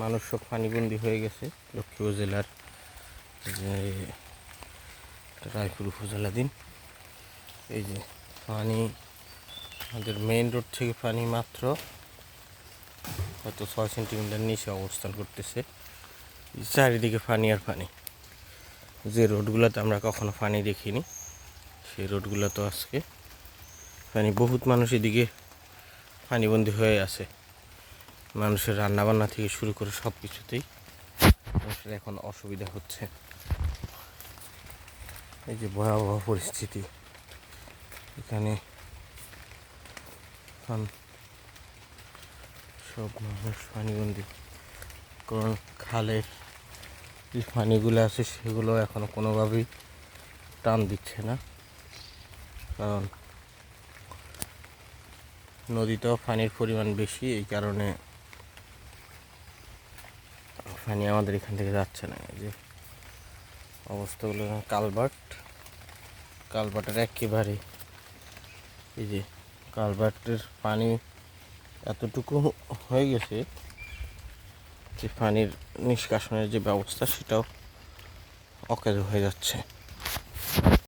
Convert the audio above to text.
মানুষ সব পানিবন্দী হয়ে গেছে। লক্ষ্মীপুর জেলার রায়পুর উপজেলাধীন এই যে পানি আমাদের মেইন রোড থেকে পানি মাত্র হয়তো 6 সেন্টিমিটার নিচে অবস্থান করতেছে। চারিদিকে পানি আর পানি। যে রোডগুলোতে আমরা কখনো পানি দেখিনি সেই রোডগুলো তো আজকে পানি। বহুত মানুষ এদিকে পানিবন্দী হয়ে আছে। মানুষের রান্নাবান্না থেকে শুরু করে সব কিছুতেই মানুষের এখন অসুবিধা হচ্ছে। এই যে ভয়াবহ পরিস্থিতি, এখানে সব মানুষ পানিবন্দী। কারণ খালের যে পানিগুলো আছে সেগুলো এখনো কোনোভাবেই টান দিচ্ছে না, কারণ নদীতেও পানির পরিমাণ বেশি। এই কারণে পানি আমাদের এখান থেকে যাচ্ছে না। এই যে অবস্থাগুলো, কালভার্টের একেবারে এই যে কালভার্টের পানি এতটুকু হয়ে গেছে যে পানির নিষ্কাশনের যে ব্যবস্থা সেটাও অকেজো হয়ে যাচ্ছে।